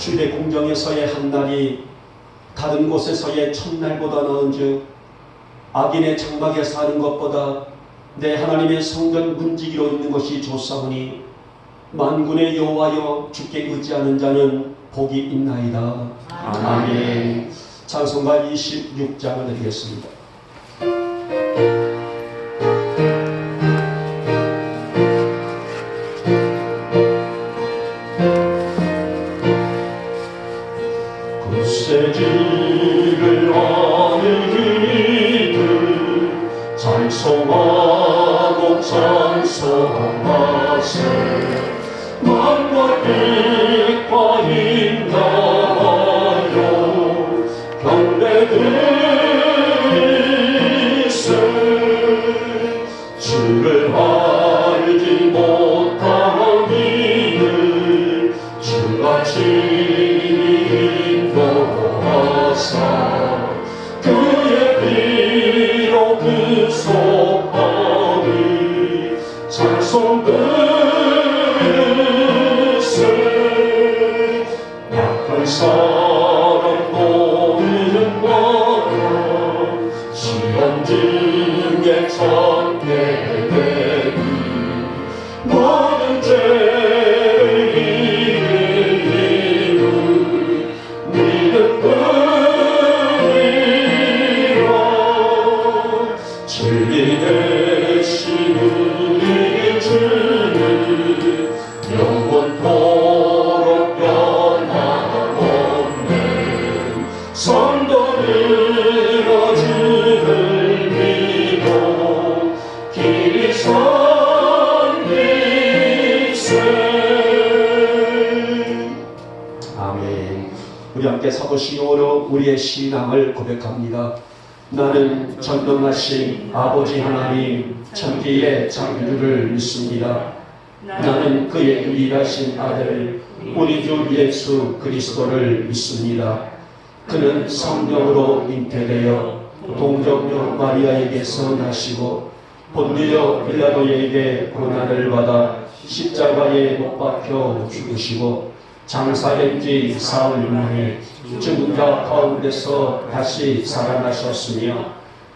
주의 공정에서의 한 날이 다른 곳에서의 첫날보다 나은즉 악인의 장막에 사는 것보다 내 하나님의 성전 문지기로 있는 것이 좋사오니 만군의 여호와여 주께 의지하는 자는 복이 있나이다. 아멘. 찬송가 26장을 드리겠습니다. 굳세지를 아는 이들 찬송하고 찬송하세 만과 빛과 인나하여 경배드리세 주를 알지 못한 이들 주같이 그의 피로 구속하니 찬송 들으세 약한 사람 모이는 거야 시험 중에 참게 되니 모든 죄를 이기는 믿음 진리 되신 우리 주는 영원토록 변함없네 성도들아 주를 믿어 길이 선길세. 아멘. 우리 함께 사도신경으로 우리의 신앙을 고백합니다. 나는 전능하신 아버지 하나님 천지의 창조주를 믿습니다. 나는 그의 유일하신 아들 우리 주 예수 그리스도를 믿습니다. 그는 성령으로 잉태되어 동정녀 마리아에게서 나시고 본디오 빌라도에게 고난을 받아 십자가에 못 박혀 죽으시고 장사된 지 사흘 만에 죽은 자 가운데서 다시 살아나셨으며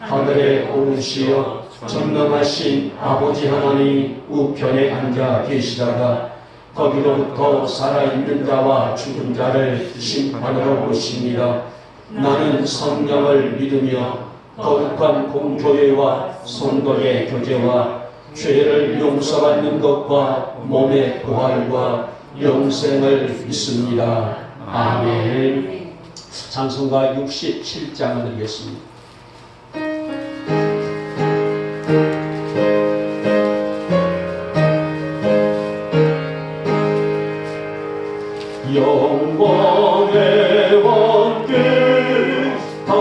하늘에 오르시어 전능하신 아버지 하나님 우편에 앉아 계시다가 거기로부터 살아있는 자와 죽은 자를 심판하러 오십니다. 나는 성령을 믿으며 거룩한 공교회와 성도의 교제와 죄를 용서받는 것과 몸의 부활과 영생을 믿습니다. 아멘. 찬송가 67장을 드리겠습니다. 영광의 왕께 다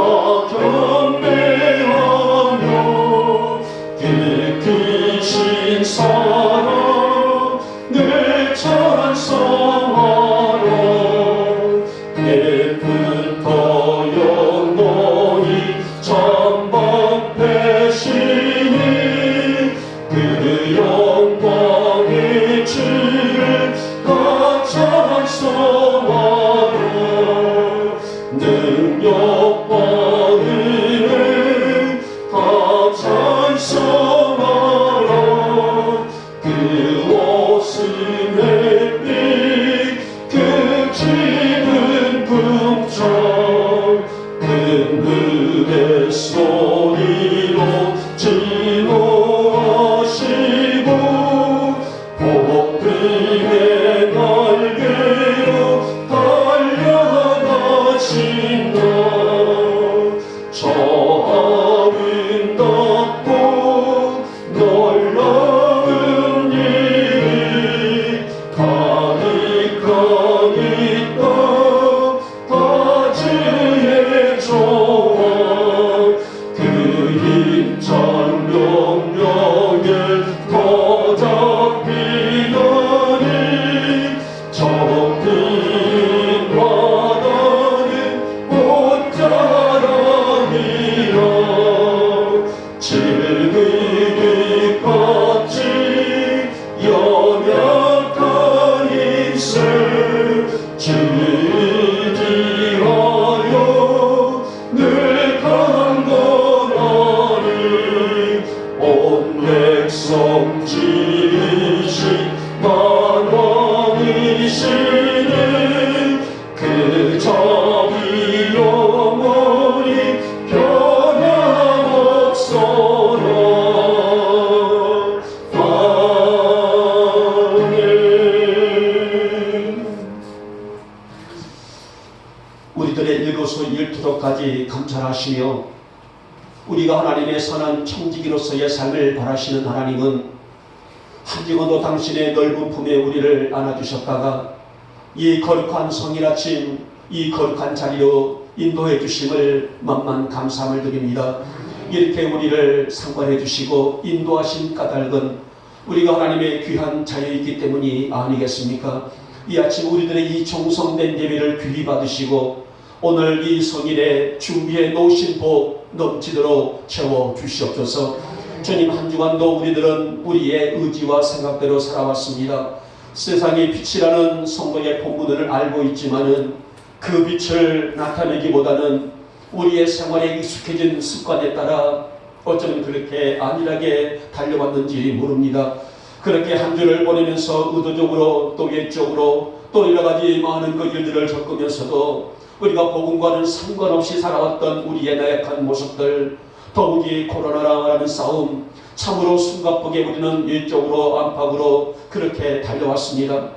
경배하며 깊으신 사랑 내 찬송하라 옛부터 영원히 전방되시니 그 영광의 주를 다 찬송하라 능력과 은혜 다 찬송하라 그 옷은 햇빛 그 집은 궁창 그 무대 소리로 진호하시고 성지이신 만왕이시는 그 자비 영원히 변함없어라. 아멘. 우리들의 일거수 일투족까지 감찰하시며 우리가 하나님의 선한 청지기로서의 삶을 바라시는 하나님은 한중원도 당신의 넓은 품에 우리를 안아주셨다가 이 거룩한 성일 아침 이 거룩한 자리로 인도해 주심을 만만 감사함을 드립니다. 이렇게 우리를 상관해 주시고 인도하신 까닭은 우리가 하나님의 귀한 자녀이기 때문이 아니겠습니까? 이 아침 우리들의 이 정성된 예배를 귀히 받으시고 오늘 이 성일에 준비해 놓으신 복 넘치도록 채워 주시옵소서. 주님, 한 주간도 우리들은 우리의 의지와 생각대로 살아왔습니다. 세상의 빛이라는 성도의 본문을 알고 있지만은 그 빛을 나타내기보다는 우리의 생활에 익숙해진 습관에 따라 어쩌면 그렇게 안일하게 달려왔는지 모릅니다. 그렇게 한 주를 보내면서 의도적으로 또 외적으로 또 여러 가지 많은 그 일들을 겪으면서도 우리가 복음과는 상관없이 살아왔던 우리의 나약한 모습들, 더욱이 코로나라는 싸움, 참으로 숨가쁘게 우리는 일적으로 안팎으로 그렇게 달려왔습니다.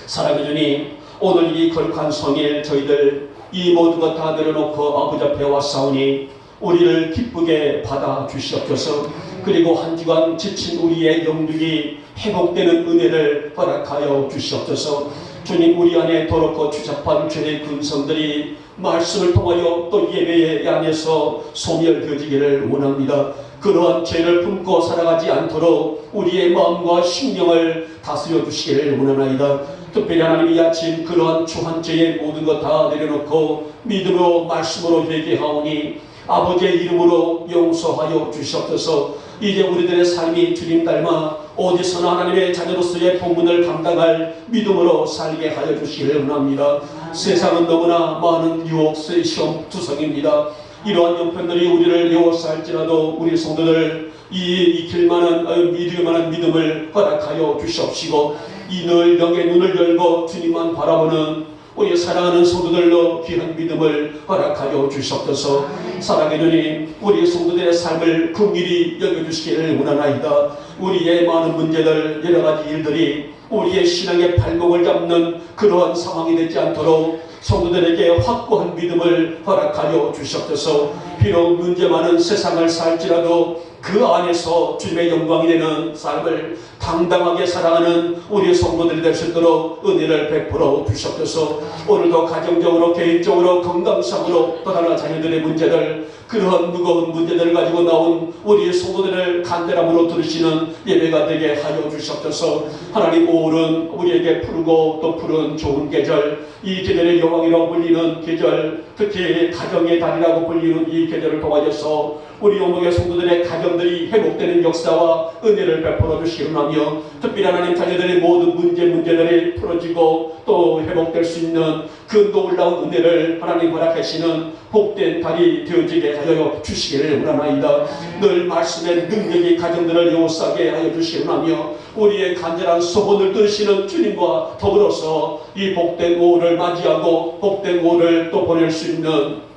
사랑의 주님, 오늘 이 거룩한 성일 저희들 이 모든 것 다 내려놓고 아버지 앞에 왔사오니 우리를 기쁘게 받아 주시옵소서. 그리고 한 주간 지친 우리의 영육이 회복되는 은혜를 허락하여 주시옵소서. 주님, 우리 안에 더럽고 추잡한 죄의 근성들이 말씀을 통하여 또 예배의 안에서 소멸되어지기를 원합니다. 그러한 죄를 품고 살아가지 않도록 우리의 마음과 심령을 다스려 주시기를 원하나이다. 특별히 하나님 이 아침 그러한 추한 죄의 모든 것 다 내려놓고 믿음으로 말씀으로 회개하오니 아버지의 이름으로 용서하여 주시옵소서. 이제 우리들의 삶이 주님 닮아 어디서나 하나님의 자녀로서의 본분을 감당할 믿음으로 살게 하여 주시기를 원합니다. 세상은 너무나 많은 유혹, 시험 투성입니다. 이러한 형편들이 우리를 유혹사 할지라도 우리 성도들 익힐 만한 믿을 만한 믿음을 허락하여 주시옵시고 이 늘 영의 눈을 열고 주님만 바라보는 우리 사랑하는 성도들로 귀한 믿음을 허락하여 주시옵소서. 사랑의 주님, 우리 성도들의 삶을 긍휼히 여겨주시기를 원하나이다. 우리의 많은 문제들, 여러 가지 일들이 우리의 신앙의 발목을 잡는 그러한 상황이 되지 않도록 성도들에게 확고한 믿음을 허락하여 주시옵소서. 비록 문제 많은 세상을 살지라도 그 안에서 주님의 영광이 되는 삶을 당당하게 살아가는 우리 성도들이 될 수 있도록 은혜를 베풀어 주시옵소서. 오늘도 가정적으로 개인적으로 건강상으로 또 다른 자녀들의 문제들, 그러한 무거운 문제들을 가지고 나온 우리 성도들을 간절함으로 들으시는 예배가 되게 하여 주시옵소서. 하나님, 올은 우리에게 푸르고 또 푸른 좋은 계절, 이 계절의 여왕이라고 불리는 계절, 특히 가정의 달이라고 불리는 이 계절을 통하여서 우리 영광의 성도들의 가정들이 회복되는 역사와 은혜를 베풀어 주시옵나며, 특별히 하나님 자녀들의 모든 문제들이 풀어지고 또 회복될 수 있는 그 놀라운 은혜를 하나님 허락하시는 복된 달이 되어지게 하여 주시기를 원하나이다. 늘 말씀의 능력이 가정들을 요싸게 하여 주시옵나며 우리의 간절한 소원을 들으시는 주님과 더불어서 이 복된 5월을 맞이하고 복된 5월을 또 보낼 수 있는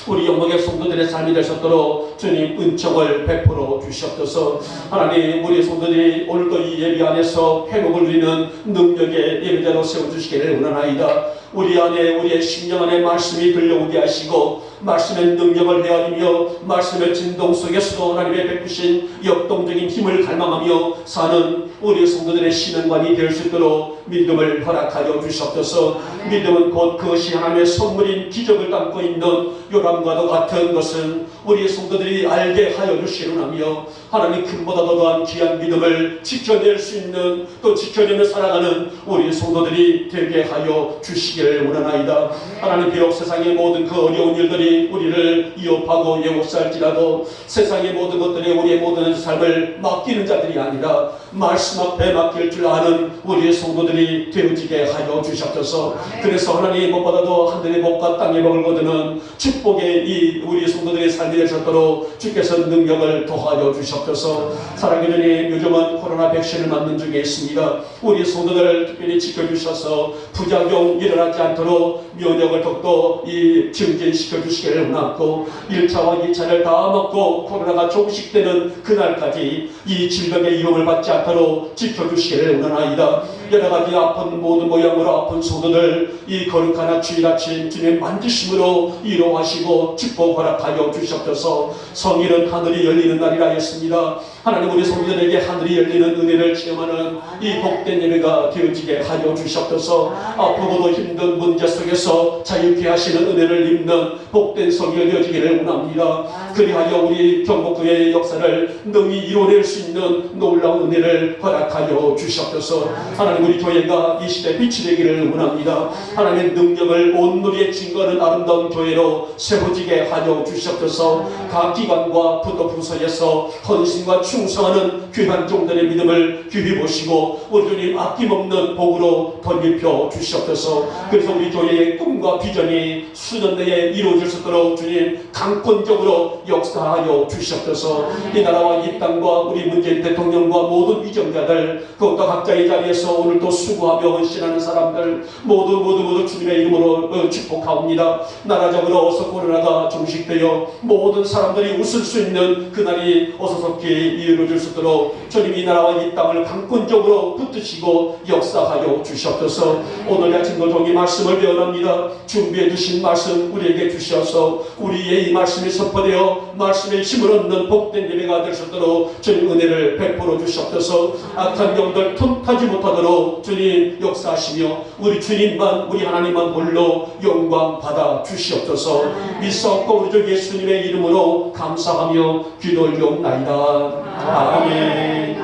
우리 영광의 성도들의 삶이 되셨도록 주님 은총을 베풀어 주시옵소서. 하나님, 우리 성도들이 오늘도 이 예배 안에서 회복을 누리는 능력의 예배자로 세워주시기를 원하나이다. 우리 안에 우리의 심령 안에 말씀이 들려오게 하시고 말씀의 능력을 헤아리며 말씀의 진동 속에서도 하나님의 베푸신 역동적인 힘을 갈망하며 사는 우리 성도들의 신앙관이 될 수 있도록 믿음을 허락하여 주시옵소서. 믿음은 곧 그것이 하나님의 선물인 기적을 담고 있는 요람과도 같은 것은 우리 성도들이 알게 하여 주시려나며 하나님 큰보다도 더한 귀한 믿음을 지켜낼 수 있는 또 지켜내며 살아가는 우리 성도들이 되게 하여 주시기를 원하나이다. 하나님, 비록 세상의 모든 그 어려운 일들이 사탄이 우리를 위협하고 예고살지라도 세상의 모든 것들에 우리의 모든 삶을 맡기는 자들이 아니라 말씀 앞에 맡길 줄 아는 우리의 성도들이 되어지게 하여 주시옵소서. 그래서 하나님 무엇보다도 하늘의 복과 땅의 복을 거두는 축복의 이 우리 성도들의 삶이 되셨도록 주께서 능력을 더하여 주시옵소서. 사랑하는 주님, 요즘은 코로나 백신을 맞는 중에 있습니다. 우리 성도들을 특별히 지켜주셔서 부작용 일어나지 않도록 면역을 더욱더 증진시켜 주시기를 원하고 1차와 2차를 다 먹고 코로나가 종식되는 그날까지 이 질병의 위험을 받지 않도록 지켜주시기를 원하나이다. 여러 가지 아픈 모든 모양으로 아픈 성도들 이 거룩한 주일 아침 주님 만지심으로 위로하시고 축복 허락하여 주시옵소서. 성일은 하늘이 열리는 날이라 했습니다. 하나님 우리 성도들에게 하늘이 열리는 은혜를 체험하는 이 복된 예배가 되어지게 하여 주시옵소서. 아프고도 힘든 문제 속에서 자유케 하시는 은혜를 입는 복된 성이 되어지기를 원합니다. 그리하여 우리 경복교회의 역사를 능히 이뤄낼 수 있는 놀라운 은혜를 허락하여 주시옵소서. 하나님 우리 교회가 이 시대 빛이 되기를 원합니다. 하나님의 능력을 온누리에 증거하는 아름다운 교회로 세워지게 하여 주시옵소서. 각 기관과 부서에서 헌신과 충성하는 귀한 종들의 믿음을 귀히 보시고 우리 주님 아낌없는 복으로 덧입혀 주시옵소서. 그래서 우리 교회의 꿈과 비전이 수년 내에 이루어질 수 있도록 주님 강권적으로 역사하여 주시옵소서. 이 나라와 이 땅과 우리 문재인 대통령과 모든 위정자들 그것과 각자의 자리에서 오늘도 수고하며 헌신하는 사람들 모두 주님의 이름으로 축복하옵니다. 나라적으로 어서 코로나가 종식되어 모든 사람들이 웃을 수 있는 그날이 어서속히 이루어질 수 있도록 주님 이 나라와 이 땅을 강권적으로 붙드시고 역사하여 주시옵소서. 오늘 아침도 종이 말씀을 배워납니다. 준비해 주신 말씀 우리에게 주시어서 우리의 이 말씀이 선포되어 말씀의 힘을 얻는 복된 예배가 될 수 있도록 주님 은혜를 베풀어 주시옵소서. 악한 영들 틈타지 못하도록 주님 역사하시며 우리 주님만 우리 하나님만 홀로 영광 받아 주시옵소서. 믿사옵고 우리 주 예수님의 이름으로 감사하며 기도 올려옵나이다. 아멘.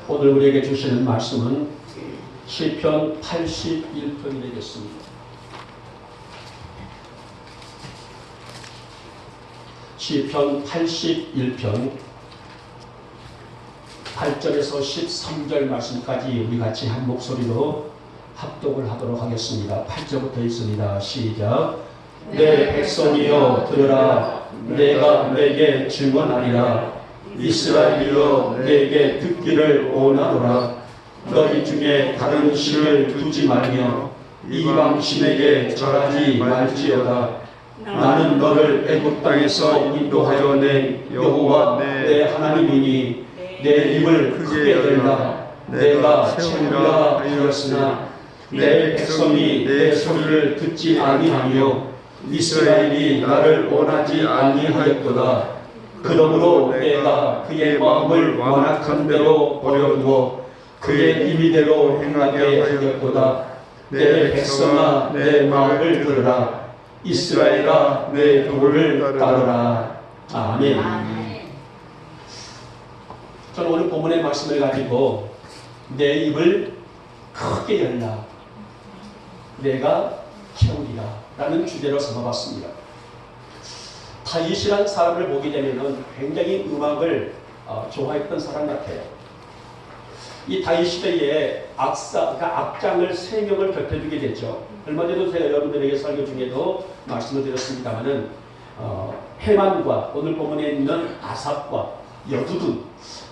오늘 우리에게 주시는 말씀은 시편 81편이 되겠습니다. 시편 81편 8절에서 13절 말씀까지 우리 같이 한 목소리로 합독을 하도록 하겠습니다. 8절부터 있습니다. 시작. 내 백성이여 들으라. 내가 내게 증언하리라. 이스라엘이여 내게 듣기를 원하노라. 너희 중에 다른 신을 두지 말며 이방신에게 절하지 말지어다. 나는 너를 애굽 땅에서 인도하여 낸 여호와 내 하나님이니 내 입을 크게 열라. 내가 채우리라 하였으나 내 백성이 내 소리를 듣지 아니하며 이스라엘이 나를 원하지 아니하였도다. 그러므로 내가 그의 마음을 완악한 대로 버려두어 그의 임의대로 행하게 하였도다. 내 백성아 내 마음을 들으라. 이스라엘아 내 도를 따르라. 아멘. 저는 오늘 본문의 말씀을 가지고 내 입을 크게 열라. 내가 채우리라 라는 주제로 삼아봤습니다. 다윗이라는 사람을 보게 되면 굉장히 음악을 좋아했던 사람 같아요. 이 다윗 시대에 악장을 3명을 곁들이게 됐죠. 얼마 전에도 제가 여러분들에게 설교 중에도 말씀을 드렸습니다마는 헤만과 오늘 본문에 있는 아삽과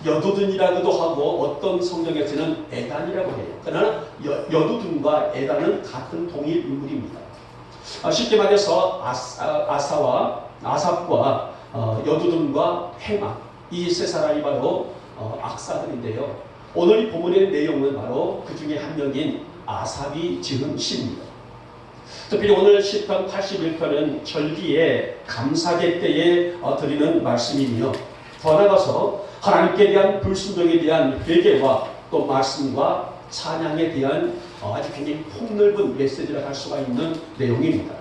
여두둔이라고도 하고 어떤 성경에서는 에단이라고 해요. 그러나 여두둔과 에단은 같은 동일 인물입니다. 쉽게 말해서 아삽과 여두둔과 헤만 이 세 사람이 바로 악사들인데요. 오늘 이 본문의 내용은 바로 그 중에 한 명인 아삽이 지은 시입니다. 특별히 오늘 시편 81편은 절기의 감사제 때에 드리는 말씀이며 더 나아가서 하나님께 대한 불순종에 대한 회개와 또 말씀과 찬양에 대한 아주 굉장히 폭넓은 메시지를 할 수가 있는 내용입니다.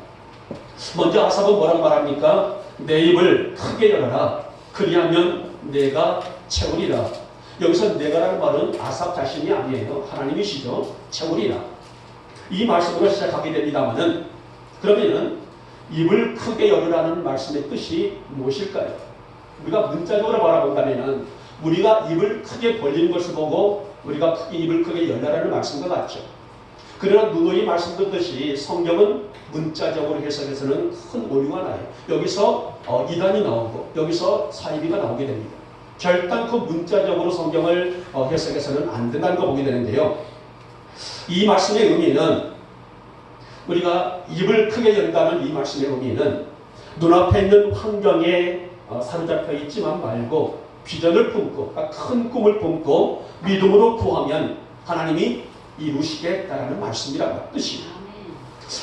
먼저 아삽은 뭐라고 말합니까? 내 입을 크게 열어라. 그리하면 내가 채우리라. 여기서 내가라는 말은 아삽 자신이 아니에요. 하나님이시죠. 채우리라. 이 말씀으로 시작하게 됩니다만은, 그러면은 입을 크게 열으라는 말씀의 뜻이 무엇일까요? 우리가 문자적으로 바라본다면은 우리가 입을 크게 벌리는 것을 보고 우리가 입을 크게 열라라는 말씀과 같죠. 그러나 누누이 말씀드렸듯이 성경은 문자적으로 해석해서는 큰 오류가 나요. 여기서 이단이 나오고 여기서 사이비가 나오게 됩니다. 결단코 문자적으로 성경을 해석해서는 안 된다는 거 보게 되는데요. 이 말씀의 의미는, 우리가 입을 크게 연다는 이 말씀의 의미는 눈앞에 있는 환경에 사로잡혀 있지만 말고 비전을 품고, 큰 꿈을 품고 믿음으로 구하면 하나님이 이루시겠다라는 말씀이라는 뜻입니다.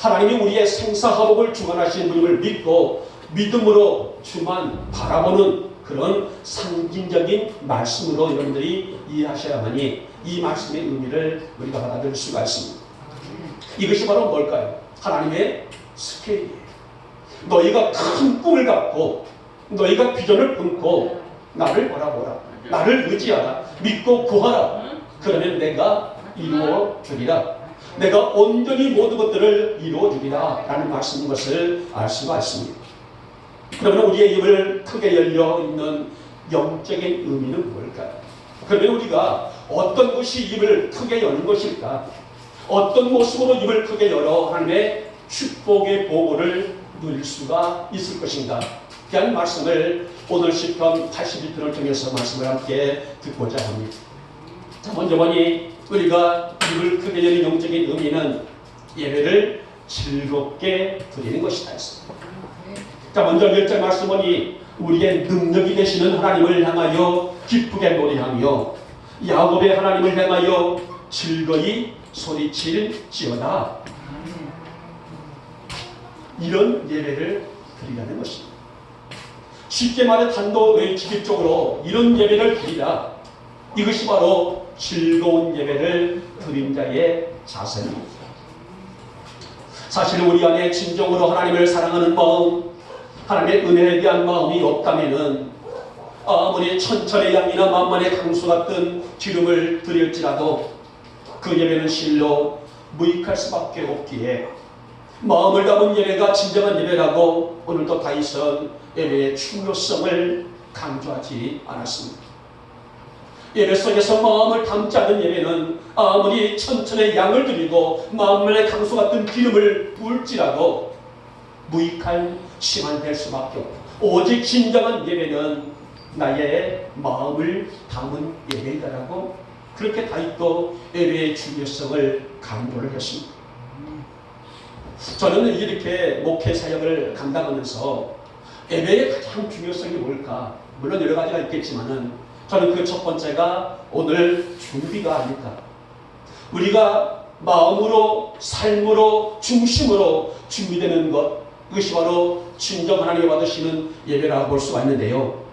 하나님이 우리의 생사화복을 주관하시는 분임을 믿고 믿음으로 주만 바라보는 그런 상징적인 말씀으로 여러분들이 이해하셔야만이 이 말씀의 의미를 우리가 받아들일 수가 있습니다. 이것이 바로 뭘까요? 하나님의 스케일이에요. 너희가 큰 꿈을 갖고 너희가 비전을 품고 나를 바라보라. 나를 의지하라. 믿고 구하라. 그러면 내가 이루어 주리라. 내가 온전히 모든 것들을 이루어 주리라 라는 말씀인 것을 알 수가 있습니다. 그러면 우리의 입을 크게 열려 있는 영적인 의미는 뭘까요? 그러면 우리가 어떤 것이 입을 크게 여는 것일까? 어떤 모습으로 입을 크게 열어 하나님의 축복의 보고를 누릴 수가 있을 것인가? 그런 말씀을 오늘 시편 81편을 통해서 말씀을 함께 듣고자 합니다. 자, 먼저 보니 우리가 입을 크게 여는 영적인 의미는 예배를 즐겁게 드리는 것이다 했습니다. 자, 먼저 1절 말씀 보니 우리의 능력이 되시는 하나님을 향하여 기쁘게 노래하며 야곱의 하나님을 향하여 즐거이 소리칠지어다. 이런 예배를 드리라는 것입니다. 쉽게 말해 단도직입적으로 이런 예배를 드리라. 이것이 바로 즐거운 예배를 드린 자의 자세입니다. 사실 우리 안에 진정으로 하나님을 사랑하는 마음, 하나님의 은혜에 대한 마음이 없다면은 아무리 천천의 양이나 만만의 강수 같은 기름을 드릴지라도 그 예배는 실로 무익할 수밖에 없기에 마음을 담은 예배가 진정한 예배라고 오늘도 다윗은 예배의 중요성을 강조하지 않았습니다. 예배 속에서 마음을 담지 않은 예배는 아무리 천천의 양을 드리고 만만의 강수 같은 기름을 부을지라도 무익한 시간 될 수밖에 없다. 오직 진정한 예배는 나의 마음을 담은 예배이다라고 그렇게 다윗도 예배의 중요성을 강조를 했습니다. 저는 이렇게 목회 사역을 감당하면서 예배의 가장 중요성이 뭘까? 물론 여러 가지가 있겠지만은 저는 그 첫 번째가 오늘 준비가 아닐까. 우리가 마음으로, 삶으로, 중심으로 준비되는 것, 그것이 바로 진정 하나님이 받으시는 예배라고 볼 수가 있는데요.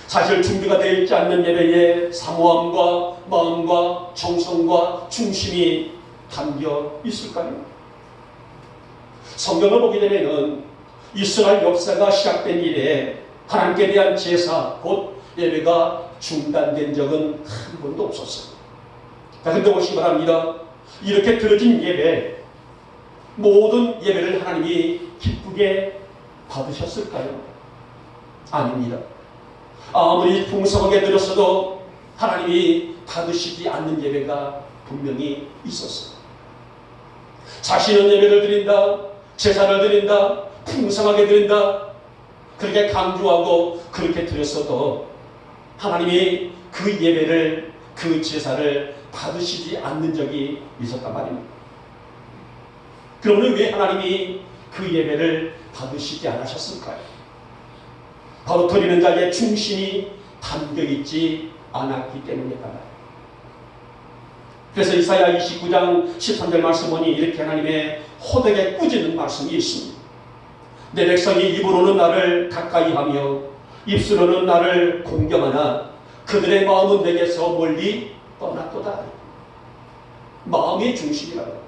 사실 준비가 되어 있지 않는 예배에 사모함과 마음과 정성과 중심이 담겨 있을까요? 성경을 보게 되면 이스라엘 역사가 시작된 이래 하나님께 대한 제사, 곧 예배가 중단된 적은 한 번도 없었어요. 그런데 보시기 바랍니다. 이렇게 드려진 예배, 모든 예배를 하나님이 기쁘게 받으셨을까요? 아닙니다. 아무리 풍성하게 드렸어도 하나님이 받으시지 않는 예배가 분명히 있었어요. 자신은 예배를 드린다, 제사를 드린다, 풍성하게 드린다, 그렇게 강조하고 그렇게 드렸어도 하나님이 그 예배를, 그 제사를 받으시지 않는 적이 있었단 말입니다. 그러면 왜 하나님이 그 예배를 받으시지 않으셨을까요? 바로 드리는 자의 중심이 담겨있지 않았기 때문이다. 그래서 이사야 29장 13절 말씀 보니 이렇게 하나님의 호되게 꾸짖는 말씀이 있습니다. 내 백성이 입으로는 나를 가까이하며 입술로는 나를 공경하나 그들의 마음은 내게서 멀리 떠났도다. 마음의 중심이라고.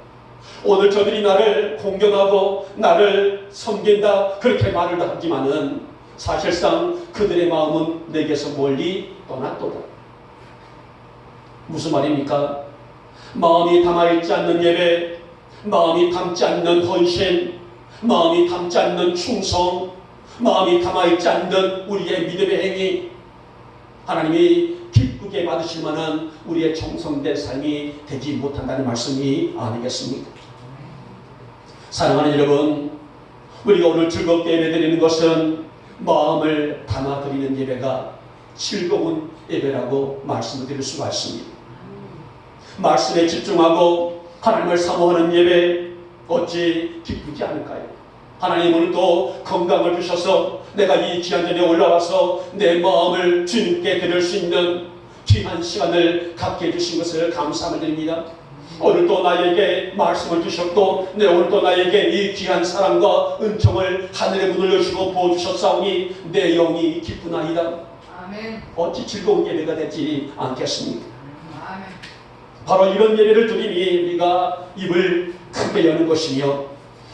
오늘 저들이 나를 공경하고 나를 섬긴다 그렇게 말을 하지만은 사실상 그들의 마음은 내게서 멀리 떠났도다. 무슨 말입니까? 마음이 담아있지 않는 예배, 마음이 담지 않는 헌신, 마음이 담지 않는 충성, 마음이 담아있지 않는 우리의 믿음의 행위, 하나님이 기쁘게 받으실 만한 우리의 정성된 삶이 되지 못한다는 말씀이 아니겠습니까? 사랑하는 여러분, 우리가 오늘 즐겁게 예배드리는 것은 마음을 담아드리는 예배가 즐거운 예배라고 말씀을 드릴 수가 있습니다. 말씀에 집중하고 하나님을 사모하는 예배 어찌 기쁘지 않을까요? 하나님 오늘 또 건강을 주셔서 내가 이 귀한 자리에 올라와서 내 마음을 주님께 드릴 수 있는 귀한 시간을 갖게 해주신 것을 감사함을 드립니다. 오늘 또 나에게 말씀을 주셨고 오늘 또 나에게 이 귀한 사랑과 은총을 하늘의 문을 여시고 부어주셨사오니 내 영이 기쁘나이다. 아멘. 어찌 즐거운 예배가 되지 않겠습니까? 아멘. 바로 이런 예배를 드리니 우리가 입을 크게 여는 것이며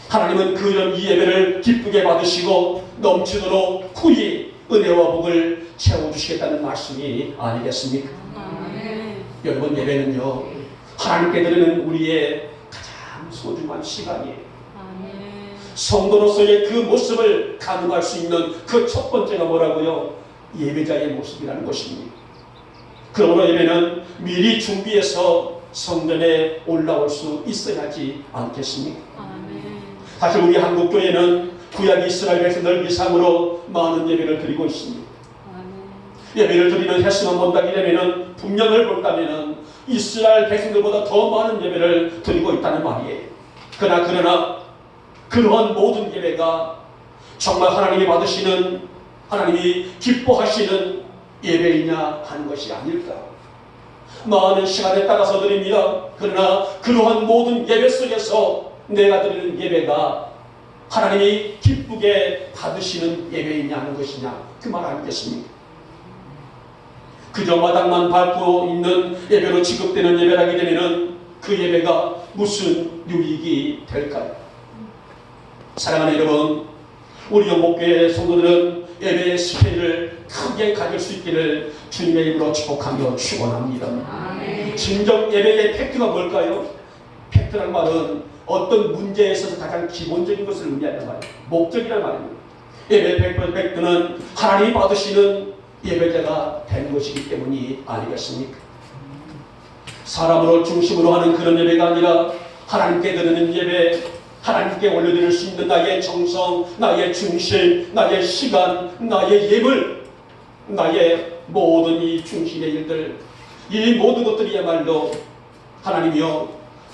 하나님은 그런 이 예배를 기쁘게 받으시고 넘치도록 후히 은혜와 복을 채워주시겠다는 말씀이 아니겠습니까? 아멘. 여러분, 예배는요 하나님께 드리는 우리의 가장 소중한 시간이에요. 아멘. 성도로서의 그 모습을 가늠할 수 있는 그 첫 번째가 뭐라고요? 예배자의 모습이라는 것입니다. 그러므로 예배는 미리 준비해서 성전에 올라올 수 있어야지 않겠습니까? 아멘. 사실 우리 한국교회는 구약 이스라엘 백성들 이상으로 많은 예배를 드리고 있습니다. 아멘. 예배를 드리는 횟수만 본다기 되면은 분량을 본다면은 이스라엘 백성들보다 더 많은 예배를 드리고 있다는 말이에요. 그러나 그러한 모든 예배가 정말 하나님이 받으시는, 하나님이 기뻐하시는 예배이냐 하는 것이 아닐까. 많은 시간에 따라서 드립니다. 그러나 그러한 모든 예배 속에서 내가 드리는 예배가 하나님이 기쁘게 받으시는 예배이냐 하는 것이냐, 그 말 아니겠습니까? 그저 마당만 밟고 있는 예배로 취급되는 예배라게 되면 그 예배가 무슨 유익이 될까요? 사랑하는 여러분, 우리 영목교회 성도들은 예배의 스케일을 크게 가질 수 있기를 주님의 이름으로 축복하며 축원합니다. 아멘. 진정 예배의 팩트가 뭘까요? 팩트란 말은 어떤 문제에 있어서 가장 기본적인 것을 의미한단 말이에요. 목적이란 말입니다. 예배의 팩트는 하나님이 받으시는 예배자가 된 것이기 때문이 아니겠습니까? 사람으로 중심으로 하는 그런 예배가 아니라 하나님께 드리는 예배, 하나님께 올려드릴 수 있는 나의 정성, 나의 중심, 나의 시간, 나의 예물, 나의 모든 이 중심의 일들, 이 모든 것들이야말로 하나님이여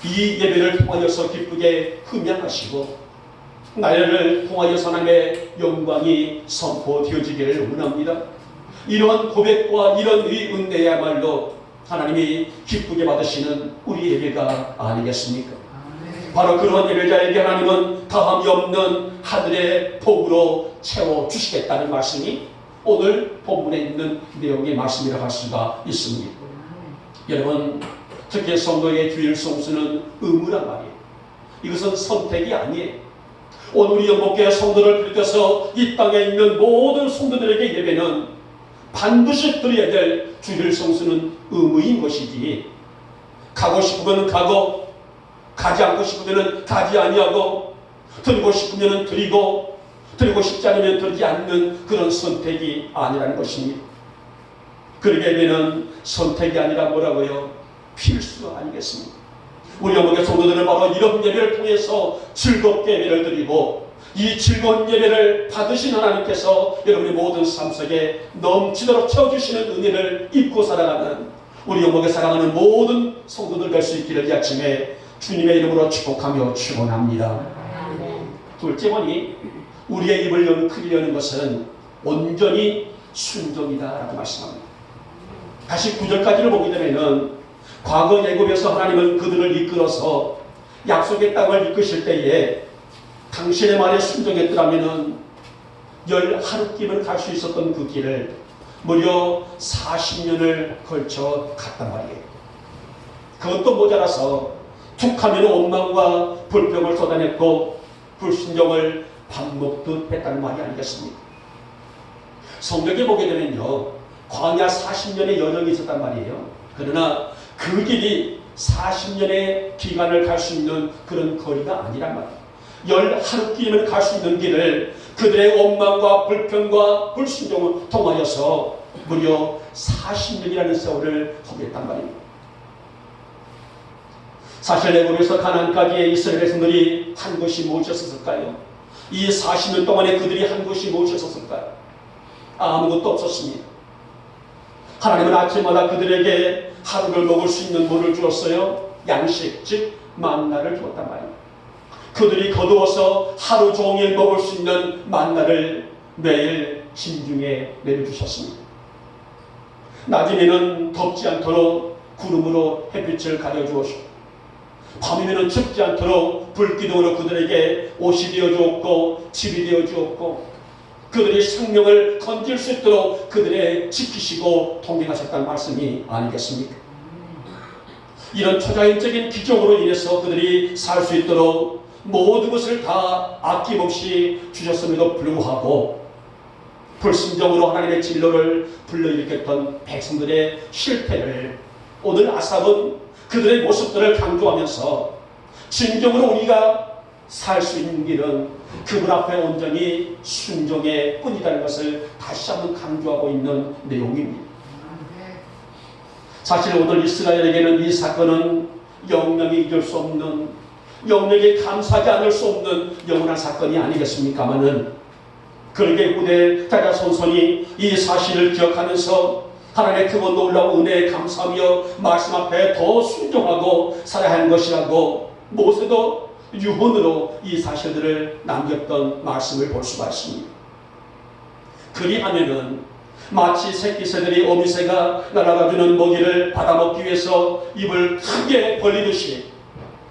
이 예배를 통하여서 기쁘게 흠양하시고 나를 통하여서 하나님의 영광이 선포되어지기를 원합니다. 이런 고백과 이런 은혜야말로 하나님이 기쁘게 받으시는 우리 예배가 아니겠습니까? 바로 그런 예배자에게 하나님은 다함이 없는 하늘의 복으로 채워주시겠다는 말씀이 오늘 본문에 있는 내용의 말씀이라고 할 수가 있습니다. 여러분, 특히 성도의 주일 성수는 의무란 말이에요. 이것은 선택이 아니에요. 오늘 우리 영목교회 성도를 비롯해서 이 땅에 있는 모든 성도들에게 예배는 반드시 드려야 될 주일 성수는 의무인 것이지, 가고 싶으면 가고 가지 않고 싶으면 가지 아니하고 드리고 싶으면 드리고 드리고 싶지 않으면 드리지 않는 그런 선택이 아니라는 것입니다. 그러게 되면 선택이 아니라 뭐라고요? 필수 아니겠습니까? 우리 영목의 성도들은 바로 이런 예배를 통해서 즐겁게 예배를 드리고 이 즐거운 예배를 받으신 하나님께서 여러분의 모든 삶 속에 넘치도록 채워주시는 은혜를 입고 살아가는 우리 영목에 사랑하는 모든 성도들 될 수 있기를 이 아침에 주님의 이름으로 축복하며 축원합니다. 둘째번이 우리의 입을 크게 여는 것은 온전히 순종이다라고 말씀합니다. 다시 9절까지를 보게 되면 과거 애굽에서 하나님은 그들을 이끌어서 약속의 땅을 이끄실 때에 당신의 말에 순종했더라면 11끼를 갈 수 있었던 그 길을 무려 40년을 걸쳐 갔단 말이에요. 그것도 모자라서 툭하면 원망과 불평을 쏟아냈고 불순종을 밥 먹듯 했다는 말이 아니겠습니까? 성경에 보게 되면요, 광야 40년의 여정이 있었단 말이에요. 그러나 그 길이 40년의 기간을 갈 수 있는 그런 거리가 아니란 말이에요. 11끼리면 갈 수 있는 길을 그들의 원망과 불평과 불순종을 통하여서 무려 40년이라는 세월을 허비했단 말입니다. 사실 애굽에서 가나안까지의 이스라엘 백성들이 한 것이 무엇이었을까요? 이 40년 동안에 그들이 한 것이 무엇이었을까요? 아무것도 없었습니다. 하나님은 아침마다 그들에게 하루를 먹을 수 있는 물을 주었어요. 양식, 즉 만나를 주었단 말입니다. 그들이 거두어서 하루 종일 먹을 수 있는 만나를 매일 진중에 내려주셨습니다. 낮이면 덥지 않도록 구름으로 햇빛을 가려주었고, 밤이면 춥지 않도록 불기둥으로 그들에게 옷이 되어주었고 집이 되어주었고, 그들의 생명을 건질 수 있도록 그들의 지키시고 동행하셨다는 말씀이 아니겠습니까? 이런 초자연적인 기적으로 인해서 그들이 살 수 있도록 모든 것을 다 아낌없이 주셨음에도 불구하고 불순종으로 하나님의 진노를 불러일으켰던 백성들의 실패를 오늘 아삽은 그들의 모습들을 강조하면서 진정으로 우리가 살 수 있는 길은 그분 앞에 온전히 순종의 뿐이라는 것을 다시 한번 강조하고 있는 내용입니다. 사실 오늘 이스라엘에게는 이 사건은 영영이 잊을 수 없는, 영영이 감사하지 않을 수 없는 영원한 사건이 아니겠습니까마는, 그러게 후대 자자손손이 이 사실을 기억하면서 하나님의 크고 놀라운 은혜에 감사하며 말씀 앞에 더 순종하고 살아야 하는 것이라고 모세도 유언으로 이 사실들을 남겼던 말씀을 볼 수가 있습니다. 그리하면은 마치 새끼새들이 어미새가 날아가주는 먹이를 받아먹기 위해서 입을 크게 벌리듯이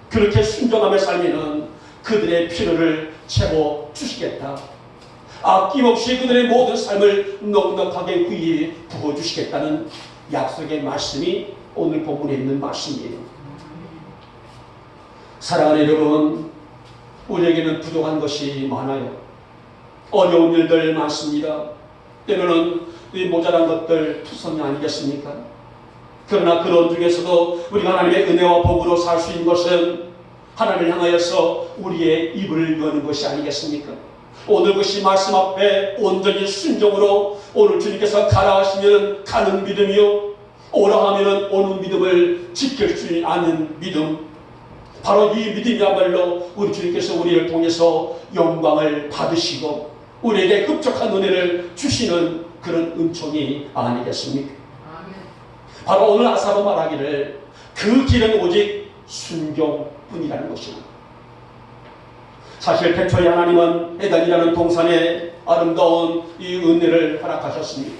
그렇게 순종하며 살면은 그들의 필요를 채워주시겠다. 아낌없이 그들의 모든 삶을 넉넉하게 구히 부어주시겠다는 약속의 말씀이 오늘 본문에 있는 말씀이에요. 사랑하는 여러분, 우리에게는 부족한 것이 많아요. 어려운 일들 많습니다. 때로는 모자란 것들 투성이 아니겠습니까? 그러나 그런 중에서도 우리가 하나님의 은혜와 복으로 살 수 있는 것은 하나님을 향하여서 우리의 입을 여는 것이 아니겠습니까? 오늘 것이 말씀 앞에 온전히 순종으로 오늘 주님께서 가라 하시면 가는 믿음이요, 오라 하면 오는 믿음을 지킬 수 아는 믿음, 바로 이 믿음이야말로 우리 주님께서 우리를 통해서 영광을 받으시고 우리에게 급속한 은혜를 주시는 그런 은총이 아니겠습니까? 바로 오늘 아삽은 말하기를 그 길은 오직 순종뿐이라는 것입니다. 사실 태초에 하나님은 에덴이라는 동산에 아름다운 이 은혜를 허락하셨습니다.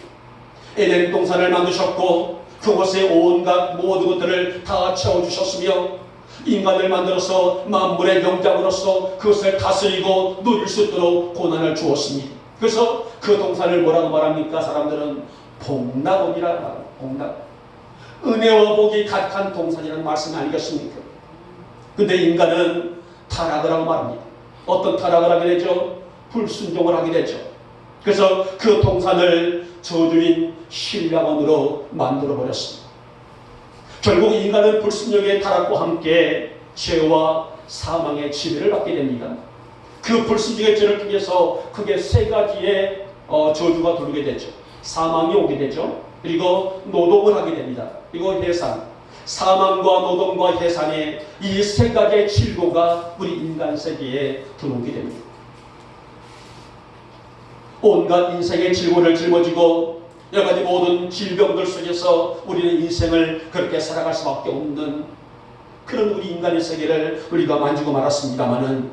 에덴 동산을 만드셨고 그곳에 온갖 모든 것들을 다 채워주셨으며 인간을 만들어서 만물의 영장으로서 그것을 다스리고 누릴 수 있도록 고난을 주었습니다. 그래서 그 동산을 뭐라고 말합니까? 사람들은 복락원이라 말합니다. 복락. 은혜와 복이 가득한 동산이라는 말씀이 아니겠습니까? 근데 인간은 타락을 하고 말합니다. 어떤 타락을 하게 되죠? 불순종을 하게 되죠. 그래서 그 동산을 저주인 신락원으로 만들어버렸습니다. 결국 인간은 불순종의 타락과 함께 죄와 사망의 지배를 받게 됩니다. 그 불순종의 죄를 통해서 크게 세 가지의 저주가 돌게 되죠. 사망이 오게 되죠. 그리고 노동을 하게 됩니다. 그리고 해산. 사망과 노동과 해산의 이 세 가지의 질고가 우리 인간 세계에 들어오게 됩니다. 온갖 인생의 질고를 짊어지고 여러 가지 모든 질병들 속에서 우리는 인생을 그렇게 살아갈 수밖에 없는 그런 우리 인간의 세계를 우리가 만지고 말았습니다마는,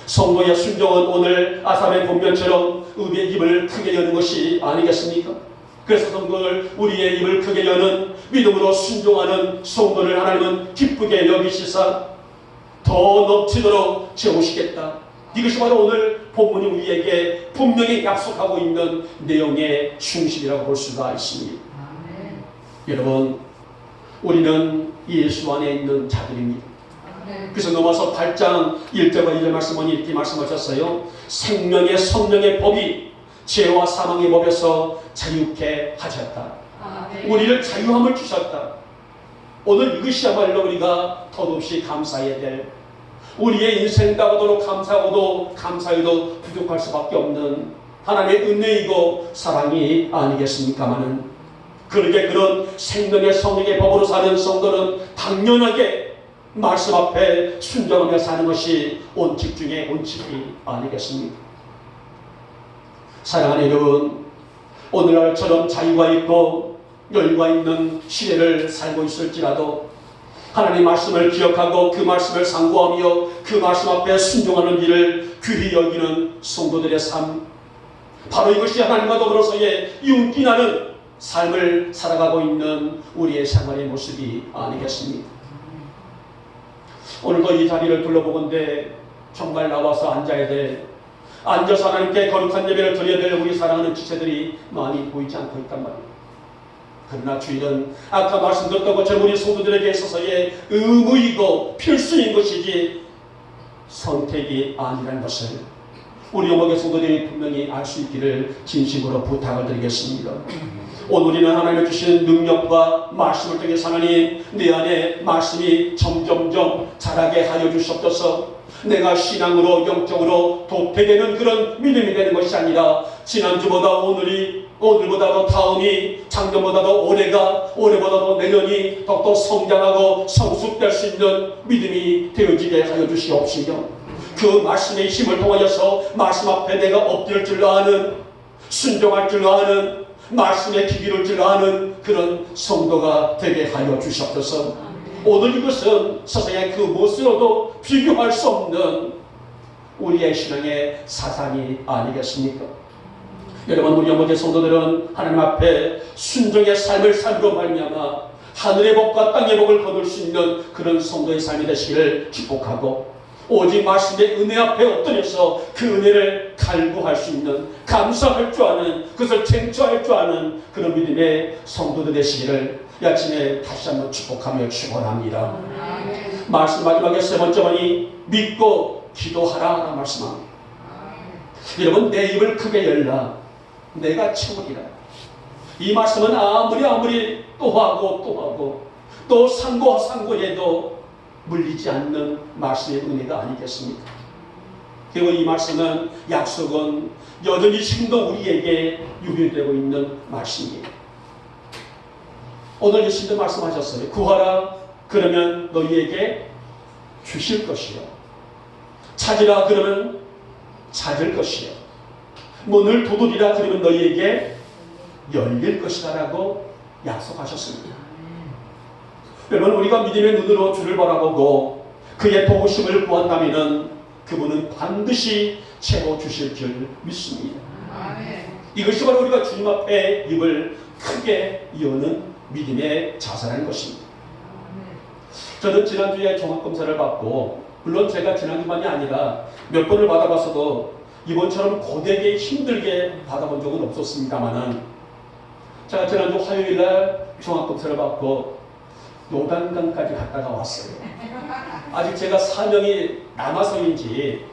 성도의 순종은 오늘 아삽의 본면처럼 우리의 입을 크게 여는 것이 아니겠습니까? 그래서 성도들, 우리의 입을 크게 여는 믿음으로 순종하는 성도를 하나님은 기쁘게 여기시사 더 넘치도록 채우시겠다. 이것이 바로 오늘 본문이 우리에게 분명히 약속하고 있는 내용의 중심이라고 볼 수가 있습니다. 아멘. 여러분, 우리는 예수 안에 있는 자들입니다. 그래서 넘어서 8장 1절과 2절 말씀은 이렇게 말씀하셨어요. 생명의 성령의 법이 죄와 사망의 법에서 자유케 하셨다. 우리를 자유함을 주셨다. 오늘 이것이야말로 우리가 덧없이 감사해야 될, 우리의 인생 다가도록 감사해도 부족할 수밖에 없는 하나님의 은혜이고 사랑이 아니겠습니까마는, 그러게 그런 생명의 성령의 법으로 사는 성도는 당연하게 말씀 앞에 순종하며 사는 것이 원칙 중에 원칙이 아니겠습니까? 사랑하는 여러분, 오늘날처럼 자유가 있고 여유가 있는 시대를 살고 있을지라도 하나님 말씀을 기억하고 그 말씀을 상고하며 그 말씀 앞에 순종하는 일을 귀히 여기는 성도들의 삶, 바로 이것이 하나님과 더불어서의 윤기 나는 삶을 살아가고 있는 우리의 생활의 모습이 아니겠습니까? 오늘도 이 자리를 둘러보건대 정말 나와서 앉아야 될, 앉아서 하나님께 거룩한 예배를 드려야 될 우리 사랑하는 지체들이 많이 보이지 않고 있단 말이에요. 그러나 주인은 아까 말씀드렸던 것처럼 우리 성도들에게 있어서의 의무이고 필수인 것이지 선택이 아니라는 것을 우리 영역의 성도들이 분명히 알 수 있기를 진심으로 부탁을 드리겠습니다. 오늘 우리는 하나님의 주신 능력과 말씀을 통해서 하나님 내 안에 말씀이 점점점 자라게 하여 주시옵소서. 내가 신앙으로 영적으로 도태되는 그런 믿음이 되는 것이 아니라 지난주보다 오늘보다도 다음이, 작년보다도 올해보다도 내년이 더욱더 성장하고 성숙될 수 있는 믿음이 되어지게 하여 주시옵시며, 그 말씀의 힘을 통하여서 말씀 앞에 내가 엎드릴 줄 아는, 순종할 줄 아는, 말씀에 기기를 줄 아는 그런 성도가 되게 하여 주시옵소서. 오늘 이것은 세상의 그 무엇으로도 비교할 수 없는 우리의 신앙의 사상이 아니겠습니까? 여러분, 우리 영혼의 성도들은 하나님 앞에 순종의 삶을 삶으로 말미암아 하늘의 복과 땅의 복을 거둘 수 있는 그런 성도의 삶이 되시기를 축복하고, 오직 말씀의 은혜 앞에 엎드려서 그 은혜를 갈구할 수 있는, 감사할 줄 아는, 그것을 쟁취할 줄 아는 그런 믿음의 성도들 되시기를 이 아침에 다시 한번 축복하며 축원합니다. 말씀 마지막에 세 번째 번이 믿고 기도하라 라는 말씀합니다. 여러분, 내 입을 크게 열라 내가 채우리라. 이 말씀은 아무리 또 하고 또 상고해도 물리지 않는 말씀의 은혜가 아니겠습니까? 그리고 이 말씀은, 약속은 여전히 지금도 우리에게 유효되고 있는 말씀이에요. 오늘 예수님도 말씀하셨어요. 구하라 그러면 너희에게 주실 것이요, 찾으라 그러면 찾을 것이요, 문을 두드리라 그러면 너희에게 열릴 것이다 라고 약속하셨습니다. 여러분, 우리가 믿음의 눈으로 주를 바라보고 그의 도우심을 구한다면 그분은 반드시 채워주실 줄 믿습니다. 이것이 바로 우리가 주님 앞에 입을 크게 여는 믿음의 자세라는 것입니다. 저는 지난주에 종합검사를 받고, 물론 제가 지난주만이 아니라 몇 번을 받아봤어도 이번처럼 고되게 힘들게 받아본 적은 없었습니다만은, 제가 지난주 화요일날 종합검사를 받고 요단강까지 갔다가 왔어요. 아직 제가 사명이 남아서인지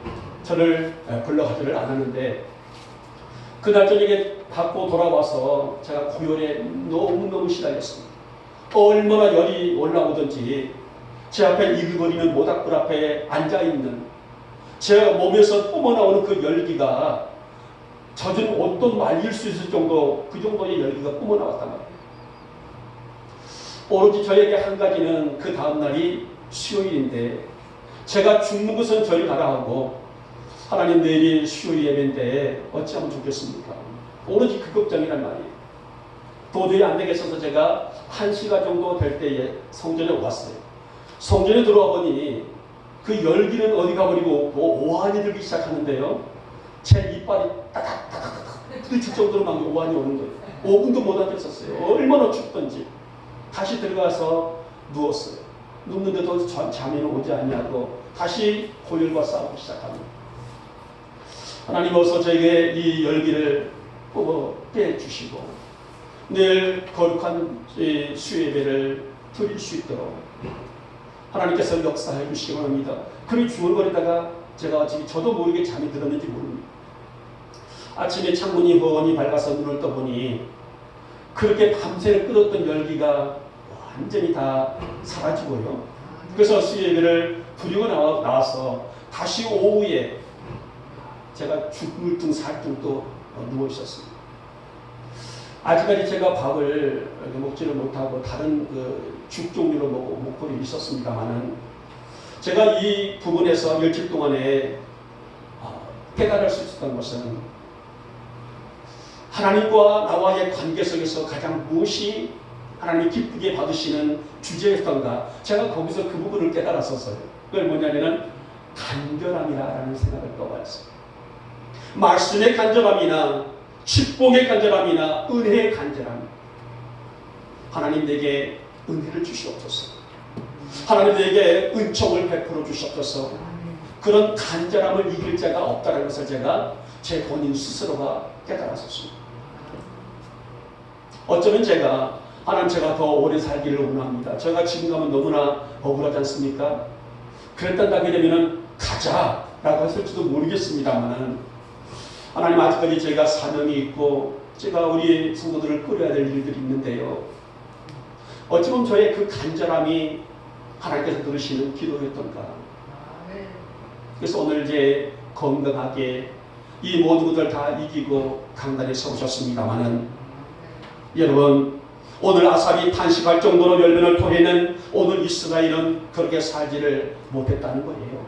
저를 불러가지를 않았는데, 그날 저녁에 받고 돌아와서 제가 고열에 너무너무 시달렸습니다. 얼마나 열이 올라오든지 제 앞에 이글거리는 모닥불 앞에 앉아있는, 제 몸에서 뿜어나오는 그 열기가 젖은 옷도 말릴 수 있을 정도, 그 정도의 열기가 뿜어나왔단 말이에요. 오로지 저에게 한 가지는 그 다음날이 수요일인데, 제가 죽는 것은 저리 가라 하고, 하나님 내일이 수요일 예배인데 어찌하면 좋겠습니까? 오로지 그 걱정이란 말이에요. 도저히 안 되겠어서 제가 1시간 정도 될 때에 성전에 왔어요. 성전에 들어와 보니 그 열기는 어디 가버리고 오한이 들기 시작하는데요. 제 이빨이 따닥따닥따닥 부딪힐 정도로 막 오한이 오는 거예요. 5분도 못 앉았었어요. 얼마나 춥던지. 다시 들어가서 누웠어요. 눕는데도 잠이 오지 않냐고 다시 고열과 싸우기 시작합니다. 하나님 어서 저에게 이 열기를 빼주시고 내일 거룩한 수요 예배를 드릴 수 있도록 하나님께서 역사해 주시기 바랍니다. 그렇게 중얼거리다가 저도 모르게 잠이 들었는지 모릅니다. 아침에 창문이 훤히 밝아서 눈을 떠보니 그렇게 밤새 끓었던 열기가 완전히 다 사라지고요. 그래서 수예배를 부리고 나와서 다시 오후에 제가 죽을 둥 살 둥 또 누워 있었습니다. 아직까지 제가 밥을 먹지를 못하고 다른 죽 종류로 먹고 있었습니다만은 제가 이 부분에서 며칠 동안에 깨달을 수 있었던 것은 하나님과 나와의 관계 속에서 가장 무엇이 하나님이 기쁘게 받으시는 주제였던가, 제가 거기서 그 부분을 깨달았었어요. 그게 뭐냐면은 간절함이라는 생각을 떠봤어요. 말씀의 간절함이나 축복의 간절함이나 은혜의 간절함. 하나님 내게 은혜를 주시옵소서. 하나님 내게 은총을 베풀어 주시옵소서. 그런 간절함을 이길 자가 없다는 것을 제가 제 본인 스스로가 깨달았었습니다. 어쩌면 제가 더 오래 살기를 원합니다. 제가 지금 가면 너무나 억울하지 않습니까? 그랬다게 되면은 가자라고 했을지도 모르겠습니다만은 하나님 아직까지 제가 사명이 있고 제가 우리 성도들을 끌어야 될 일들이 있는데요. 어찌보면 저의 그 간절함이 하나님께서 들으시는 기도였던가. 그래서 오늘 이제 건강하게 이 모든 것을 다 이기고 강단에 서오셨습니다마는 여러분, 오늘 아삽이 탄식할 정도로 열변을 토해는 오늘 이스라엘은 그렇게 살지를 못했다는 거예요.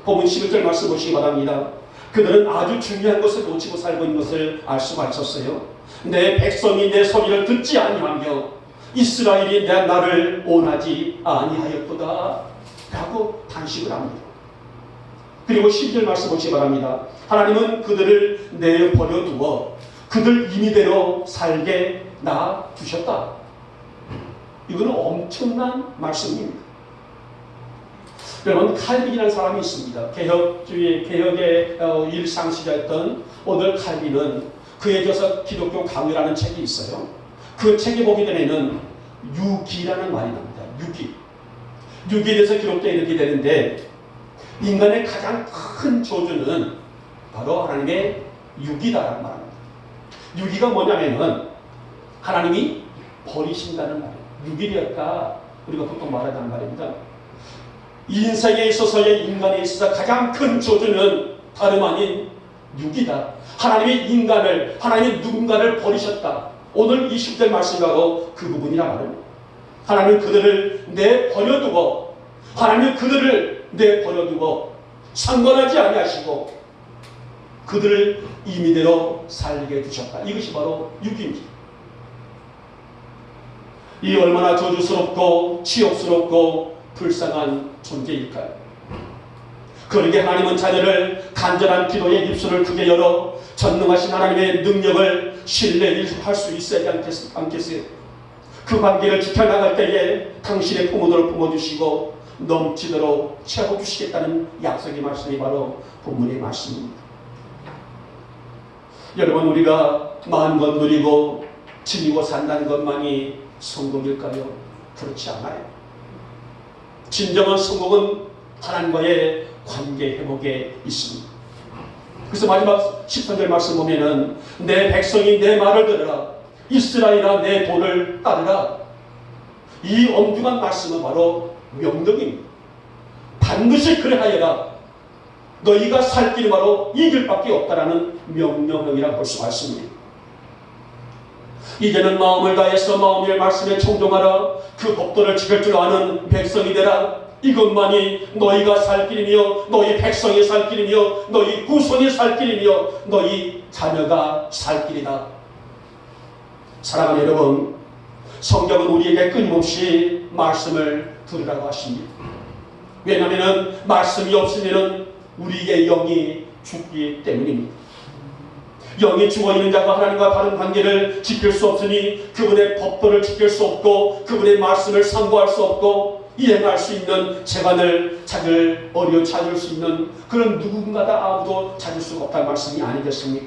본문 11절 말씀 보시기 바랍니다. 그들은 아주 중요한 것을 놓치고 살고 있는 것을 알 수가 있었어요. 내 백성이 내 소리를 듣지 아니하며 이스라엘이 내 나를 원하지 아니하였도다 라고 단식을 합니다. 그리고 12절 말씀 보시기 바랍니다. 하나님은 그들을 내버려두어 그들 임의대로 살게 놔두셨다. 이거는 엄청난 말씀입니다. 여러분, 칼빈이라는 사람이 있습니다. 개혁의 일상시자였던 오늘 칼빈은 그에 져서 기독교 강요라는 책이 있어요. 그 책에 보게 되면 유기라는 말이 나옵니다. 유기에 대해서 기록되어 이렇게 되는데 인간의 가장 큰 저주는 바로 하나님의 유기다라는 말입니다. 유기가 뭐냐면은 하나님이 버리신다는 말이에요. 유기되었다. 우리가 보통 말하는 말입니다. 인생에 있어서의 인간에 있어서 가장 큰 저주는 다름 아닌 유기다. 하나님이 누군가를 버리셨다. 오늘 20절 말씀이 바로 그 부분이라 말입니다. 하나님은 그들을 내버려두고 상관하지 아니하시고 그들을 임의대로 살게 두셨다. 이것이 바로 유기입니다. 이 얼마나 저주스럽고 치욕스럽고 불쌍한 존재일까요? 그러게 하나님은 자녀를 간절한 기도의 입술을 크게 열어 전능하신 하나님의 능력을 신뢰할 수 있어야 않겠어요? 그 관계를 지켜나갈 때에 당신의 부모들을 품어주시고 넘치도록 채워주시겠다는 약속의 말씀이 바로 본문의 말씀입니다. 여러분, 우리가 마음껏 누리고 지니고 산다는 것만이 성공일까요? 그렇지 않아요. 진정한 성공은 하나님과의 관계 회복에 있습니다. 그래서 마지막 13절 말씀 보면은 내 백성이 내 말을 들으라, 이스라엘아 내 도를 따르라. 이 엄중한 말씀은 바로 명령입니다. 반드시 그래하여라. 너희가 살 길이 바로 이 길밖에 없다라는 명령이라고 볼 수가 있습니다. 이제는 마음을 다해서 마음의 말씀에 청종하라. 그 법도를 지킬 줄 아는 백성이 되라. 이것만이 너희가 살 길이며 너희 백성이 살 길이며 너희 후손이 살 길이며 너희 자녀가 살 길이다. 사랑하는 여러분, 성경은 우리에게 끊임없이 말씀을 들으라고 하십니다. 왜냐하면 말씀이 없으면 우리의 영이 죽기 때문입니다. 영이 죽어있는 자가 하나님과 바른 관계를 지킬 수 없으니 그분의 법도를 지킬 수 없고 그분의 말씀을 상고할 수 없고 이행할 수 있는 재관을 찾을 수 있는 그런 누군가다 아무도 찾을 수가 없다는 말씀이 아니겠습니까?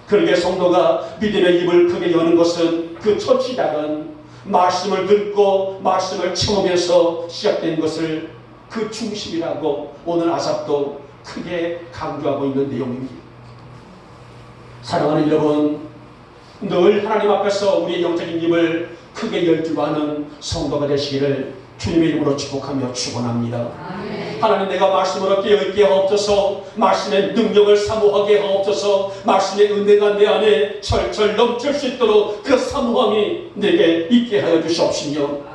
그러게 성도가 믿음의 입을 크게 여는 것은 그 첫 시작은 말씀을 듣고 말씀을 청하면서 시작된 것을 그 중심이라고 오늘 아삽도 크게 강조하고 있는 내용입니다. 사랑하는 여러분, 늘 하나님 앞에서 우리의 영적인 힘을 크게 열주하는 성도가 되시기를 주님의 이름으로 축복하며 축원합니다. 하나님, 내가 말씀으로 깨어있게 하옵소서. 말씀의 능력을 사모하게 하옵소서. 말씀의 은혜가 내 안에 철철 넘칠 수 있도록 그 사모함이 내게 있게 하여 주시옵시며,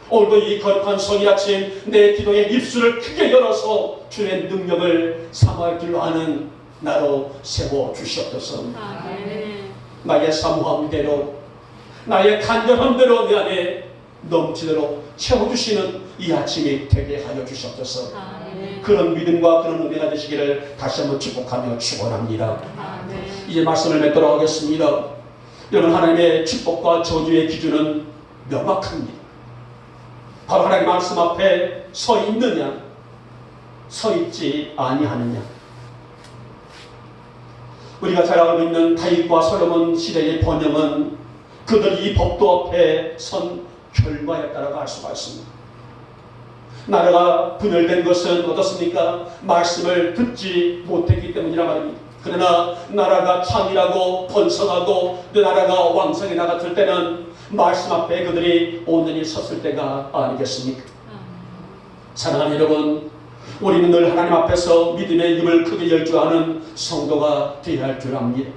오늘도 이 거룩한 성일 아침 내 기도의 입술을 크게 열어서 주의 능력을 사모할 줄 아는 나로 세워 주시옵소서. 나의 사모함대로, 나의 간절함대로 내 안에 넘치도록 채워주시는 이 아침이 되게 하여 주시옵소서. 그런 믿음과 그런 은혜가 되시기를 다시 한번 축복하며 축원합니다. 이제 말씀을 맺도록 하겠습니다. 여러분, 하나님의 축복과 저주의 기준은 명확합니다. 바로 하나님 말씀 앞에 서 있느냐, 서 있지 아니하느냐. 우리가 잘 알고 있는 다윗과 솔로몬 시대의 번영은 그들이 이 법도 앞에 선 결과에 따라 알 수가 있습니다. 나라가 분열된 것은 어떻습니까? 말씀을 듣지 못했기 때문이라 말입니다. 그러나 나라가 창일하고 번성하고 그 나라가 왕성해 나갔을 때는 말씀 앞에 그들이 온전히 섰을 때가 아니겠습니까? 사랑하는 여러분, 우리는 늘 하나님 앞에서 믿음의 입을 크게 열주하는 성도가 되어야 할 줄 압니다.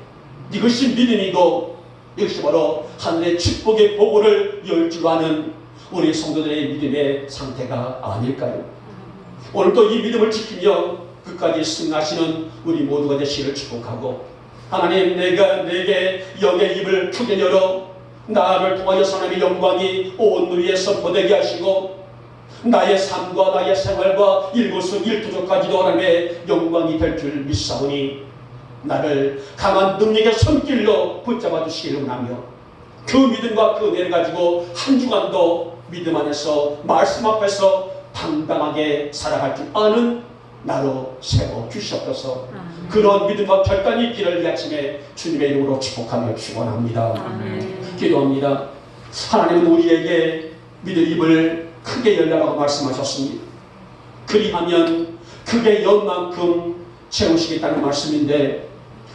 이것이 믿음이고 이것이 바로 하늘의 축복의 보고를 열주하는 우리 성도들의 믿음의 상태가 아닐까요? 오늘도 이 믿음을 지키며 끝까지 승하시는 우리 모두가 되시기를 축복하고, 하나님, 내게 영의 입을 크게 열어 나를 통하여서 하나님의 영광이 온 누리에 선포되게 하시고, 나의 삶과 나의 생활과 일거수일투족까지도 하나님의 영광이 될 줄 믿사오니 나를 강한 능력의 손길로 붙잡아 주시기를 원하며, 그 믿음과 그 은혜를 가지고 한 주간도 믿음 안에서 말씀 앞에서 당당하게 살아갈 줄 아는 나로 세워 주시옵소서. 그런 믿음과 결단이 있기를 이 아침에 주님의 이름으로 축복하며 축원합니다. 기도합니다. 하나님은 우리에게 믿음의 입을 크게 열라라고 말씀하셨습니다. 그리하면 크게 연 만큼 채우시겠다는 말씀인데,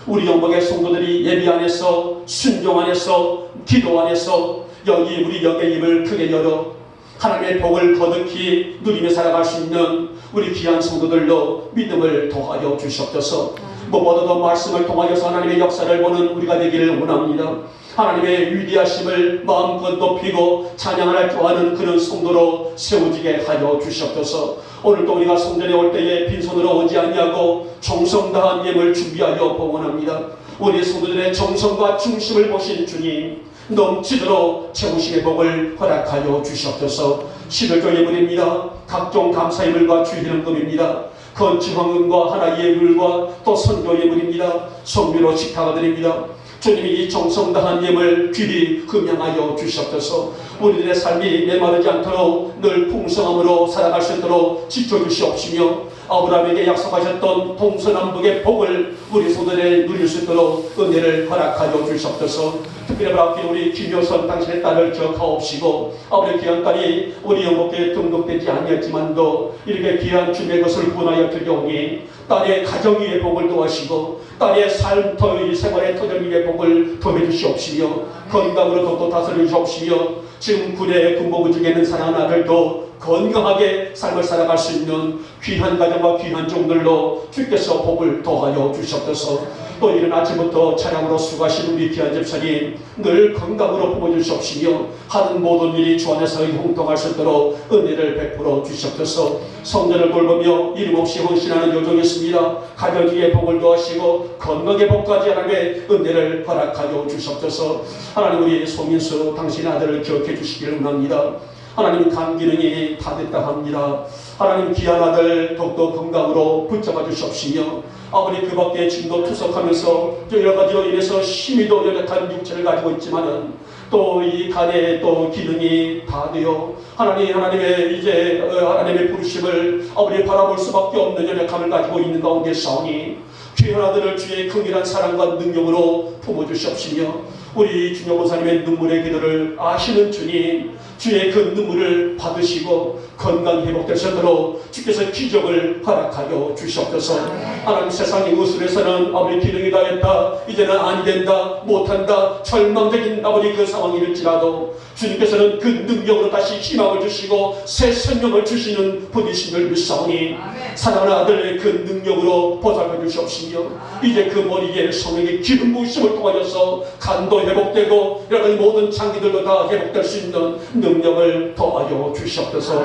우리 영광의 성도들이 예비 안에서, 순종 안에서, 기도 안에서 여기 우리 영의 입을 크게 열어 하나님의 복을 거듭히 누리며 살아갈 수 있는 우리 귀한 성도들로 믿음을 더하여 주시옵소서. 무엇보다도 말씀을 통하여서 하나님의 역사를 보는 우리가 되기를 원합니다. 하나님의 위대하심을 마음껏 높이고 찬양할 줄 아는 그런 성도로 세워지게 하여 주시옵소서. 오늘도 우리가 성전에 올 때에 빈손으로 오지 아니하고 정성 다한 예물 준비하여 봉헌합니다. 우리 성도들의 정성과 중심을 보신 주님, 넘치도록 채우심의 복을 허락하여 주시옵소서. 11조 예물입니다. 각종 감사 예물과 주일헌금입니다. 건축헌금과 하나의 예물과 또 선교 예물입니다. 성묘로 식탁을 드립니다. 주님이 이 정성 다한 예물 귀히 흠양하여 주시옵소서. 우리들의 삶이 메마르지 않도록 늘 풍성함으로 살아갈 수 있도록 지켜주시옵시며, 아브라함에게 약속하셨던 동서남북의 복을 우리 소들에 누릴 수 있도록 은혜를 허락하여 주시옵소서. 특별히 바라옵긴 우리 김효선 당신의 딸을 기억하옵시고, 아버지 귀한 딸이 우리 영목교회에 등록되지 아니었지만도 이렇게 귀한 주님의 것을 구원하여 드려오니 딸의 가정 위에 복을 도하시고 딸의 삶 터의 생활의 터전 위에 복을 더해 주시옵시며, 건강으로 더욱더 다스려 주시옵시며, 지금 군의 군복무 중에 있는 사랑하는 아들도 건강하게 삶을 살아갈 수 있는 귀한 가정과 귀한 종들로 주께서 복을 더하여 주시옵소서. 또 이른 아침부터 차량으로 수고하신 우리 귀한 집사님 늘 건강으로 품어주시옵시며, 하는 모든 일이 주 안에서 형통할 수 있도록 은혜를 베풀어 주시옵소서. 성전을 돌보며 이름없이 헌신하는 요정이 있습니다. 가정 중에 복을 더하시고 건강의 복까지 하나님의 은혜를 허락하여 주시옵소서. 하나님, 우리 송인수 당신의 아들을 기억해 주시기를 원합니다. 하나님, 간 기능이 다 됐다 합니다. 하나님, 귀한 아들 더욱더 건강으로 붙잡아 주시옵시며, 아버지 그 밖에 지금도 투석하면서 여러 가지로 인해서 힘이도 연약한 육체를 가지고 있지만은 또 이 간의 또 기능이 다 되어 하나님의 이제 하나님의 부르심을 아버지 바라볼 수밖에 없는 연약함을 가지고 있는 가운데 사오니 귀한 아들을 주의 긍휼한 사랑과 능력으로 품어주시옵시며, 우리 준영 목사님의 눈물의 기도를 아시는 주님, 주의 그 눈물을 받으시고 건강 회복되시도록 주께서 기적을 허락하여 주시옵소서. 하나님, 세상의 우술에서는 아버지 기능이 다했다, 이제는 아니 된다, 못한다, 절망적인 아버지 그 상황일지라도 주님께서는 그 능력으로 다시 희망을 주시고 새 생명을 주시는 분이신 줄 믿사오니 사랑하는 아들의 그 능력으로 보살펴 주시옵시며 이제 그 머리에 성령의 기름 부으심을 통하여서 간도 회복되고 여러 가지 모든 장기들도 다 회복될 수 있는 능력을 더하여 주시옵소서.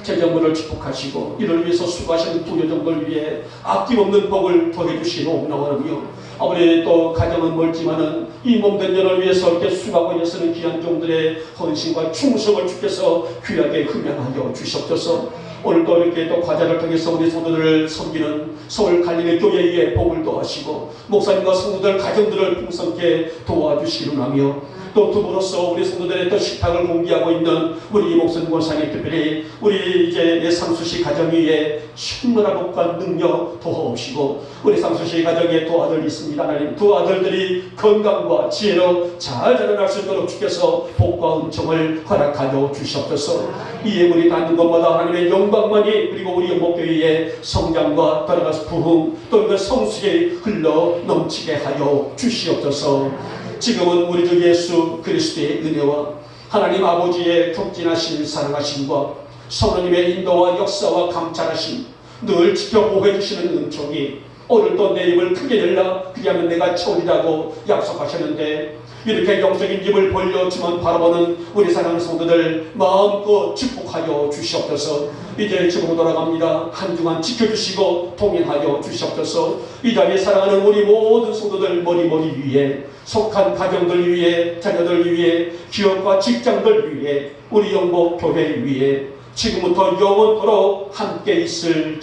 재정문을 축복하시고 이를 위해서 수고하시는 부여정들 위해 아낌없는 복을 더해 주시고 옵나오며 아무리 또 가정은 멀지만은 이 몸된 년을 위해서 이렇게 수고하고 애쓰는 귀한 종들의 헌신과 충성을 주께서 귀하게 흠양하여 주시옵소서. 오늘도 이렇게 또 과자를 통해서 우리 성도들을 섬기는 서울 갈릴리 교회에 복을 더하시고 목사님과 성도들 가정들을 풍성케 도와주시려나며 또 두부로서 우리 성도들의 또 식탁을 공개하고 있는 우리 이목선 권사님, 특별히 우리 이제 상수씨 가정 위에 충만한 복과 능력 도와옵시고 우리 상수씨 가정에 두 아들이 있습니다. 하나님, 두 아들들이 건강과 지혜로 잘 자라날 수 있도록 주께서 복과 은총을 허락하여 주시옵소서. 이 예물이 닿는 것마다 하나님의 영광만이 그리고 우리 영목교회의 성장과 따라가서 부흥 또 그 성수에 흘러 넘치게 하여 주시옵소서. 지금은 우리 주 예수 그리스도의 은혜와 하나님 아버지의 극진하신 사랑하심과 성령님의 인도와 역사와 감찰하심 늘 지켜보호해 주시는 은총이 오늘도 내 입을 크게 열라 그리하면 내가 채우리라고 약속하셨는데 이렇게 영적인 입을 벌려 주만 바라보는 우리 사랑하는 성도들 마음껏 축복하여 주시옵소서. 이제 집으로 돌아갑니다. 한 주간 지켜주시고 동행하여 주시옵소서. 이 자리에 사랑하는 우리 모든 성도들 머리 위에 속한 가정들 위해 자녀들 위해 기업과 직장들 위해 우리 영목 교회 위에 지금부터 영원토록 함께 있을